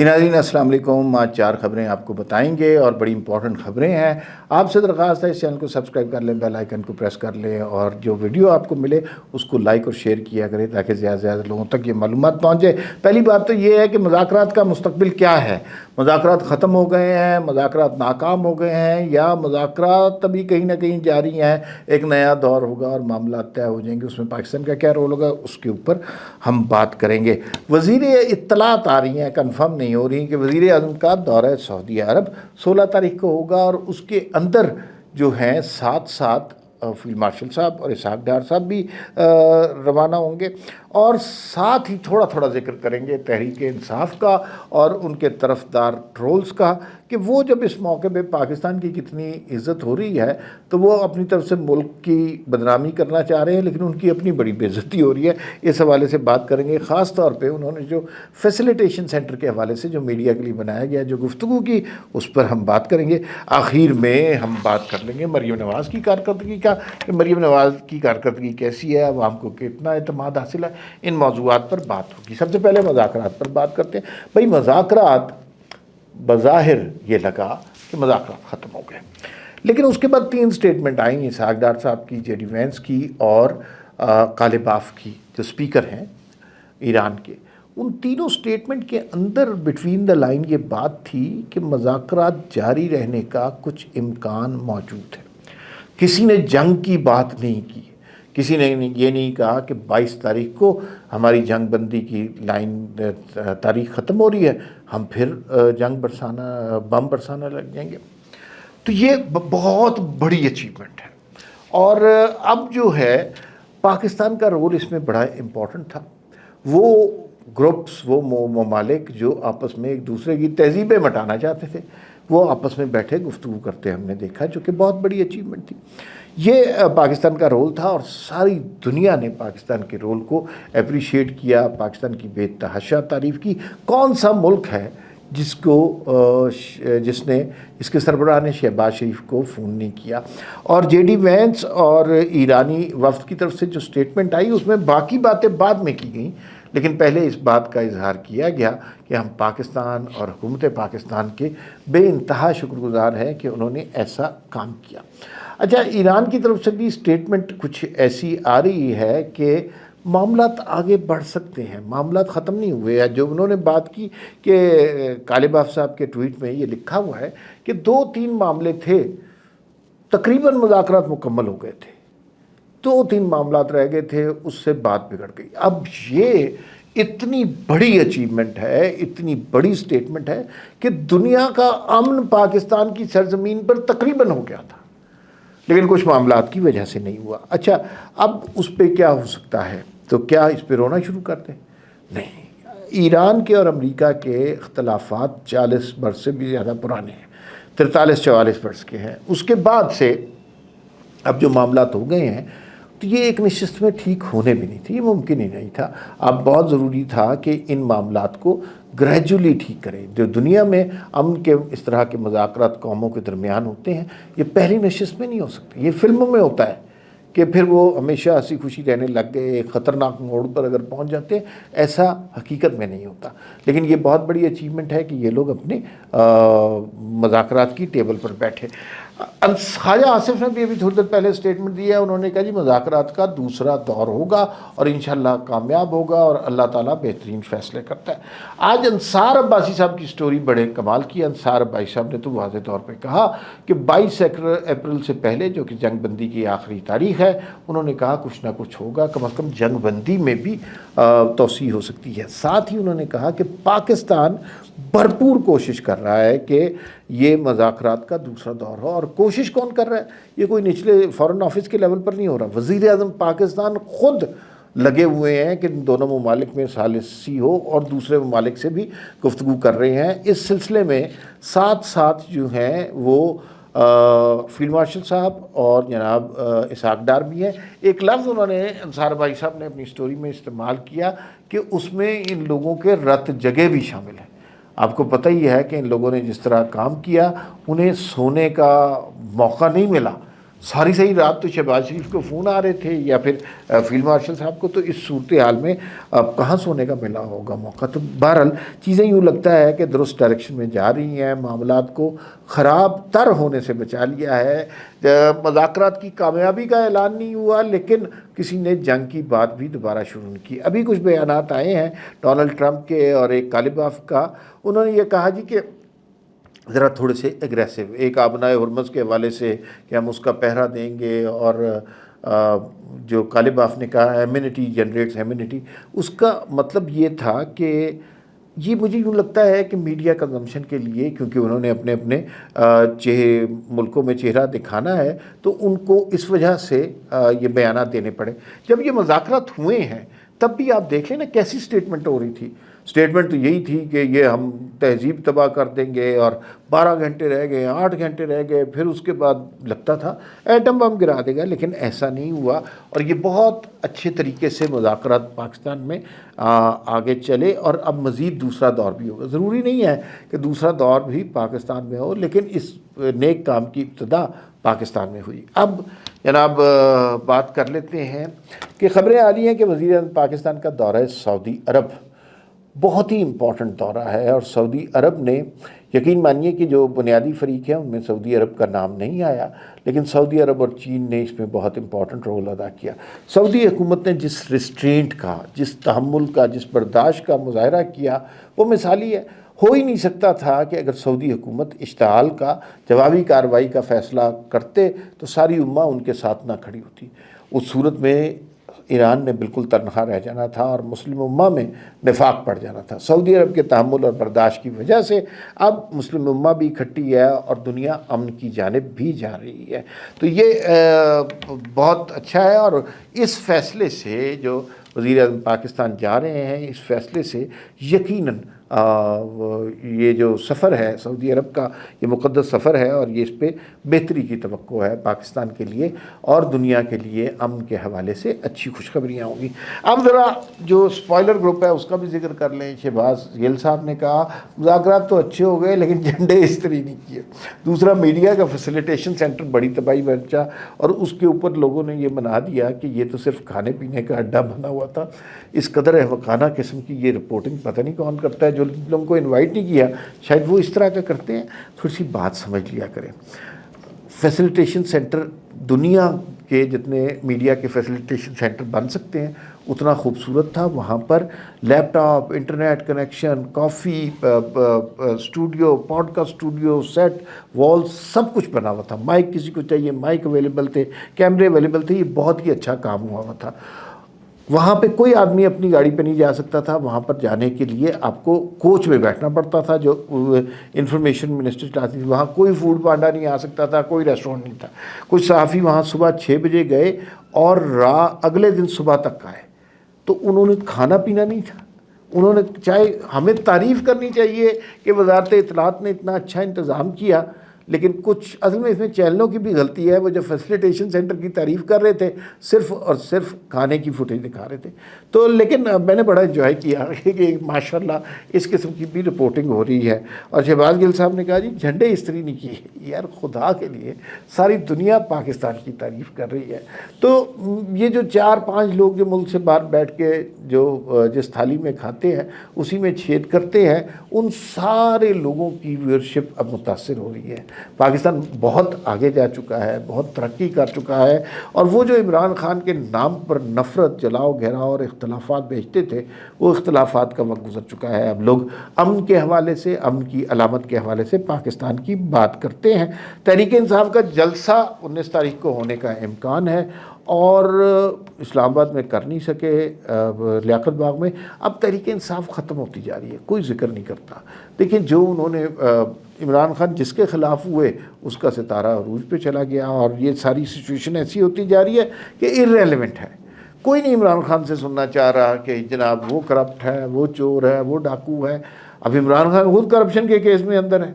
ناظرین السلام علیکم۔ آج 4 خبریں آپ کو بتائیں گے اور بڑی امپورٹنٹ خبریں ہیں۔ آپ سے درخواست ہے اس چینل کو سبسکرائب کر لیں، بیل آئیکن کو پریس کر لیں اور جو ویڈیو آپ کو ملے اس کو لائک اور شیئر کیا کریں تاکہ زیادہ سے زیادہ لوگوں تک یہ معلومات پہنچے۔ پہلی بات تو یہ ہے کہ مذاکرات کا مستقبل کیا ہے؟ مذاکرات ختم ہو گئے ہیں، مذاکرات ناکام ہو گئے ہیں، یا مذاکرات ابھی کہیں نہ کہیں جاری ہیں؟ ایک نیا دور ہوگا اور معاملات طے ہو جائیں گے، اس میں پاکستان کا کیا رول ہوگا اس کے اوپر ہم بات کریں گے۔ وزیر اطلاعات آ رہی ہیں، کنفرم نہیں ہو رہی کہ وزیر اعظم کا دورہ سعودی عرب 16 تاریخ کو ہوگا اور اس کے اندر جو ہیں ساتھ ساتھ فیلڈ مارشل صاحب اور اسحاق ڈار صاحب بھی روانہ ہوں گے، اور ساتھ ہی تھوڑا تھوڑا ذکر کریں گے تحریک انصاف کا اور ان کے طرفدار ٹرولز کا کہ وہ جب اس موقع پہ پاکستان کی کتنی عزت ہو رہی ہے تو وہ اپنی طرف سے ملک کی بدنامی کرنا چاہ رہے ہیں، لیکن ان کی اپنی بڑی بے عزتی ہو رہی ہے۔ اس حوالے سے بات کریں گے، خاص طور پہ انہوں نے جو فیسیلیٹیشن سینٹر کے حوالے سے جو میڈیا کے لیے بنایا گیا جو گفتگو کی اس پر ہم بات کریں گے۔ آخر میں ہم بات کر لیں گے مریم نواز کی کارکردگی کا کہ مریم نواز کی کارکردگی کیسی ہے، عوام کو کتنا اعتماد حاصل ہے، ان موضوعات پر بات ہوگی۔ سب سے پہلے مذاکرات پر بات کرتے ہیں۔ بھئی مذاکرات بظاہر یہ لگا کہ مذاکرات ختم ہو گئے، لیکن اس کے بعد 3 سٹیٹمنٹ آئیں، اسحاق ڈار صاحب کی، جے ڈی وینس کی اور غالباف کی جو سپیکر ہیں ایران کے۔ ان تینوں سٹیٹمنٹ کے اندر بٹوین دا لائن یہ بات تھی کہ مذاکرات جاری رہنے کا کچھ امکان موجود ہے۔ کسی نے جنگ کی بات نہیں کی، کسی نے یہ نہیں کہا کہ 22 تاریخ کو ہماری جنگ بندی کی لائن تاریخ ختم ہو رہی ہے، ہم پھر بم برسانا لگ جائیں گے۔ تو یہ بہت بڑی اچیومنٹ ہے، اور اب جو ہے پاکستان کا رول اس میں بڑا امپورٹنٹ تھا۔ وہ گروپس، وہ ممالک جو آپس میں ایک دوسرے کی تہذیبیں مٹانا چاہتے تھے، وہ آپس میں بیٹھے گفتگو کرتے ہم نے دیکھا، جو کہ بہت بڑی اچیومنٹ تھی۔ یہ پاکستان کا رول تھا اور ساری دنیا نے پاکستان کے رول کو اپریشیٹ کیا، پاکستان کی بے تحاشا تعریف کی۔ کون سا ملک ہے جس نے اس کے سربراہ نے شہباز شریف کو فون نہیں کیا؟ اور جے ڈی وینس اور ایرانی وفد کی طرف سے جو سٹیٹمنٹ آئی اس میں باقی باتیں بعد میں کی گئیں، لیکن پہلے اس بات کا اظہار کیا گیا کہ ہم پاکستان اور حکومت پاکستان کے بے انتہا شکر گزار ہیں کہ انہوں نے ایسا کام کیا۔ اچھا، ایران کی طرف سے بھی سٹیٹمنٹ کچھ ایسی آ رہی ہے کہ معاملات آگے بڑھ سکتے ہیں، معاملات ختم نہیں ہوئے ہیں۔ جو انہوں نے بات کی کہ غالباف صاحب کے ٹویٹ میں یہ لکھا ہوا ہے کہ 2-3 معاملے تھے، تقریباً مذاکرات مکمل ہو گئے تھے، 2-3 معاملات رہ گئے تھے، اس سے بات بگڑ گئی۔ اب یہ اتنی بڑی اچیومنٹ ہے، اتنی بڑی سٹیٹمنٹ ہے کہ دنیا کا امن پاکستان کی سرزمین پر تقریباً ہو گیا تھا، لیکن کچھ معاملات کی وجہ سے نہیں ہوا۔ اچھا، اب اس پہ کیا ہو سکتا ہے؟ تو کیا اس پہ رونا شروع کر دیں؟ نہیں، ایران کے اور امریکہ کے اختلافات 40 برس سے بھی زیادہ پرانے ہیں، 43-44 برس کے ہیں۔ اس کے بعد سے اب جو معاملات ہو گئے ہیں تو یہ ایک نشست میں ٹھیک ہونے بھی نہیں تھے، یہ ممکن ہی نہیں تھا۔ اب بہت ضروری تھا کہ ان معاملات کو گریجولی ٹھیک کریں۔ جو دنیا میں امن کے اس طرح کے مذاکرات قوموں کے درمیان ہوتے ہیں، یہ پہلی نشست میں نہیں ہو سکتے۔ یہ فلموں میں ہوتا ہے کہ پھر وہ ہمیشہ ہنسی خوشی رہنے لگ گئے، ایک خطرناک موڑ پر اگر پہنچ جاتے ہیں، ایسا حقیقت میں نہیں ہوتا۔ لیکن یہ بہت بڑی اچیومنٹ ہے کہ یہ لوگ اپنے مذاکرات کی ٹیبل پر بیٹھے۔ خواجہ آصف نے بھی ابھی تھوڑی دیر پہلے سٹیٹمنٹ دیا ہے، انہوں نے کہا جی مذاکرات کا دوسرا دور ہوگا اور انشاءاللہ کامیاب ہوگا اور اللہ تعالیٰ بہترین فیصلے کرتا ہے۔ آج انصار عباسی صاحب کی سٹوری بڑے کمال کی۔ انصار عباسی صاحب نے تو واضح طور پہ کہا کہ 22 اپریل سے پہلے جو کہ جنگ بندی کی آخری تاریخ ہے، انہوں نے کہا کچھ نہ کچھ ہوگا، کم از کم جنگ بندی میں بھی توسیع ہو سکتی ہے۔ ساتھ ہی انہوں نے کہا کہ پاکستان بھرپور کوشش کر رہا ہے کہ یہ مذاکرات کا دوسرا دور ہو، اور کوشش کون کر رہا ہے؟ یہ کوئی نچلے فارن آفس کے لیول پر نہیں ہو رہا، وزیر اعظم پاکستان خود لگے ہوئے ہیں کہ دونوں ممالک میں ثالثی ہو اور دوسرے ممالک سے بھی گفتگو کر رہے ہیں۔ اس سلسلے میں ساتھ ساتھ جو ہیں وہ فیلڈ مارشل صاحب اور جناب اسحاق ڈار بھی ہیں۔ ایک لفظ انہوں نے انصار بھائی صاحب نے اپنی سٹوری میں استعمال کیا کہ اس میں ان لوگوں کے رت جگہ بھی شامل ہیں۔ آپ کو پتہ ہی ہے کہ ان لوگوں نے جس طرح کام کیا، انہیں سونے کا موقع نہیں ملا ساری رات تو شہباز شریف کو فون آ رہے تھے یا پھر فیلڈ مارشل صاحب کو، تو اس صورتحال میں اب کہاں سونے کا ملا ہوگا موقع؟ تو بہرحال چیزیں یوں لگتا ہے کہ درست ڈائریکشن میں جا رہی ہیں، معاملات کو خراب تر ہونے سے بچا لیا ہے۔ مذاکرات کی کامیابی کا اعلان نہیں ہوا، لیکن کسی نے جنگ کی بات بھی دوبارہ شروع نہیں کی۔ ابھی کچھ بیانات آئے ہیں ڈونلڈ ٹرمپ کے اور ایک کالباف کا، انہوں نے یہ کہا جی کہ ذرا تھوڑے سے اگریسو، ایک آبنائے ہرمز کے حوالے سے کہ ہم اس کا پہرا دیں گے، اور جو کالباف نے کہا ایمینٹی جنریٹس ایمینٹی، اس کا مطلب یہ تھا کہ یہ مجھے یوں لگتا ہے کہ میڈیا کنزمپشن کے لیے، کیونکہ انہوں نے اپنے ملکوں میں چہرہ دکھانا ہے، تو ان کو اس وجہ سے یہ بیانات دینے پڑے۔ جب یہ مذاکرات ہوئے ہیں تب بھی آپ دیکھ لیں نا کیسی سٹیٹمنٹ ہو رہی تھی۔ سٹیٹمنٹ تو یہی تھی کہ یہ ہم تہذیب تباہ کر دیں گے، اور 12 گھنٹے رہ گئے، 8 گھنٹے رہ گئے، پھر اس کے بعد لگتا تھا ایٹم بم گرا دے گا، لیکن ایسا نہیں ہوا، اور یہ بہت اچھے طریقے سے مذاکرات پاکستان میں آگے چلے، اور اب مزید دوسرا دور بھی ہوگا۔ ضروری نہیں ہے کہ دوسرا دور بھی پاکستان میں ہو، لیکن اس نیک کام کی ابتدا پاکستان میں ہوئی۔ اب جناب بات کر لیتے ہیں کہ خبریں آ رہی ہیں کہ وزیر اعظم پاکستان کا دورہ سعودی عرب بہت ہی امپورٹنٹ دورہ ہے، اور سعودی عرب نے، یقین مانیے کہ جو بنیادی فریق ہیں ان میں سعودی عرب کا نام نہیں آیا، لیکن سعودی عرب اور چین نے اس میں بہت امپورٹنٹ رول ادا کیا۔ سعودی حکومت نے جس ریسٹرینٹ کا، جس تحمل کا، جس برداشت کا مظاہرہ کیا وہ مثالی ہے۔ ہو ہی نہیں سکتا تھا کہ اگر سعودی حکومت اشتعال کا، جوابی کارروائی کا فیصلہ کرتے تو ساری امہ ان کے ساتھ نہ کھڑی ہوتی۔ اس صورت میں ایران نے بالکل تنہا رہ جانا تھا اور مسلم امہ میں نفاق پڑ جانا تھا۔ سعودی عرب کے تحمل اور برداشت کی وجہ سے اب مسلم امہ بھی اکٹھی ہے اور دنیا امن کی جانب بھی جا رہی ہے۔ تو یہ بہت اچھا ہے، اور اس فیصلے سے جو وزیر اعظم پاکستان جا رہے ہیں، اس فیصلے سے یقیناً یہ جو سفر ہے سعودی عرب کا، یہ مقدس سفر ہے، اور یہ اس پہ بہتری کی توقع ہے پاکستان کے لیے اور دنیا کے لیے۔ امن کے حوالے سے اچھی خوشخبریاں ہوں گی۔ اب ذرا جو سپوائلر گروپ ہے اس کا بھی ذکر کر لیں۔ شہباز گل صاحب نے کہا مذاکرات تو اچھے ہو گئے لیکن جھنڈے استری نہیں کیے۔ دوسرا، میڈیا کا فیسیلیٹیشن سینٹر بڑی تباہی بچا، اور اس کے اوپر لوگوں نے یہ بنا دیا کہ یہ تو صرف کھانے پینے کا اڈا بنا ہوا تھا۔ اس قدر احمقانہ قسم کی یہ رپورٹنگ پتہ نہیں کون کرتا ہے، جو لوگوں کو انوائٹ نہیں کیا شاید وہ اس طرح کا کرتے ہیں۔ تھوڑی سی بات سمجھ لیا کریں۔ فیسیلیٹیشن سینٹر، دنیا کے جتنے میڈیا کے فیسیلیٹیشن سینٹر بن سکتے ہیں اتنا خوبصورت تھا۔ وہاں پر لیپ ٹاپ، انٹرنیٹ کنیکشن، کافی studio, podcast studio, set, wall, سب کچھ بنا ہوا تھا۔ مائک کسی کو چاہیے مائک اویلیبل تھے، کیمرے اویلیبل تھے، یہ بہت ہی اچھا کام ہوا ہوا تھا۔ وہاں پہ کوئی آدمی اپنی گاڑی پہ نہیں جا سکتا تھا، وہاں پر جانے کے لیے آپ کو کوچ میں بیٹھنا پڑتا تھا، جو انفارمیشن منسٹر چلاتی تھی۔ وہاں کوئی فوڈ پانڈا نہیں آ سکتا تھا، کوئی ریسٹورنٹ نہیں تھا۔ کچھ صحافی وہاں صبح 6 بجے گئے اور اگلے دن صبح تک آئے، تو انہوں نے کھانا پینا نہیں تھا۔ انہوں نے چاہے ہمیں تعریف کرنی چاہیے کہ وزارت اطلاعات نے اتنا اچھا انتظام کیا، لیکن کچھ اصل میں اس میں چینلوں کی بھی غلطی ہے۔ وہ جو فیسیلیٹیشن سینٹر کی تعریف کر رہے تھے صرف اور صرف کھانے کی فوٹیج دکھا رہے تھے۔ تو لیکن میں نے بڑا انجوائے کیا کہ ماشاءاللہ اس قسم کی بھی رپورٹنگ ہو رہی ہے۔ اور شہباز گل صاحب نے کہا جی جھنڈے استری نہیں کیے، یار خدا کے لیے ساری دنیا پاکستان کی تعریف کر رہی ہے۔ تو یہ جو 4-5 لوگ جو ملک سے باہر بیٹھ کے جو جس تھالی میں کھاتے ہیں اسی میں چھید کرتے ہیں، ان سارے لوگوں کی ویورشپ اب متاثر ہو رہی ہے۔ پاکستان بہت آگے جا چکا ہے، بہت ترقی کر چکا ہے، اور وہ جو عمران خان کے نام پر نفرت، جلاؤ گھیراؤ اور اختلافات بھیجتے تھے، وہ اختلافات کا وقت گزر چکا ہے۔ اب لوگ امن کے حوالے سے، امن کی علامت کے حوالے سے پاکستان کی بات کرتے ہیں۔ تحریک انصاف کا جلسہ 19 تاریخ کو ہونے کا امکان ہے، اور اسلام آباد میں کر نہیں سکے، لیاقت باغ میں۔ اب تحریک انصاف ختم ہوتی جا رہی ہے، کوئی ذکر نہیں کرتا۔ دیکھیں جو انہوں نے عمران خان جس کے خلاف ہوئے اس کا ستارہ عروج پہ چلا گیا، اور یہ ساری سچویشن ایسی ہوتی جا رہی ہے کہ ارریلیونٹ ہے۔ کوئی نہیں عمران خان سے سننا چاہ رہا کہ جناب وہ کرپٹ ہے، وہ چور ہے، وہ ڈاکو ہے۔ اب عمران خان خود کرپشن کے کیس میں اندر ہے،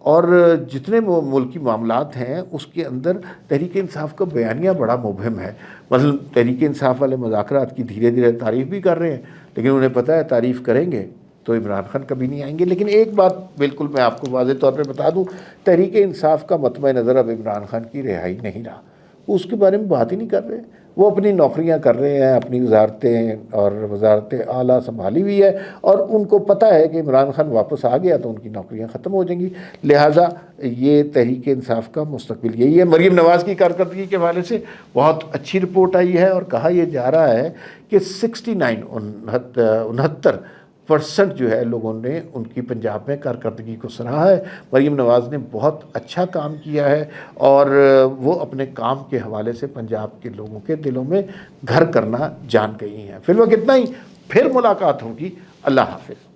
اور جتنے ملکی معاملات ہیں اس کے اندر تحریک انصاف کا بیانیہ بڑا مبہم ہے۔ مثلا تحریک انصاف والے مذاکرات کی دھیرے دھیرے تعریف بھی کر رہے ہیں، لیکن انہیں پتہ ہے تعریف کریں گے تو عمران خان کبھی نہیں آئیں گے۔ لیکن ایک بات بالکل میں آپ کو واضح طور پہ بتا دوں، تحریک انصاف کا مطمع نظر اب عمران خان کی رہائی نہیں رہا، وہ اس کے بارے میں بات ہی نہیں کر رہے، وہ اپنی نوکریاں کر رہے ہیں، اپنی وزارتیں اور وزارت اعلیٰ سنبھالی ہوئی ہے، اور ان کو پتہ ہے کہ عمران خان واپس آ گیا تو ان کی نوکریاں ختم ہو جائیں گی، لہٰذا یہ تحریک انصاف کا مستقبل یہی ہے۔ مریم نواز کی کارکردگی کے حوالے سے بہت اچھی رپورٹ آئی ہے، اور کہا یہ جا رہا ہے کہ 69% جو ہے لوگوں نے ان کی پنجاب میں کارکردگی کو سراہا ہے۔ مریم نواز نے بہت اچھا کام کیا ہے، اور وہ اپنے کام کے حوالے سے پنجاب کے لوگوں کے دلوں میں گھر کرنا جان گئی ہیں۔ فی الوقت اتنا ہی، پھر ملاقات ہوگی، اللہ حافظ۔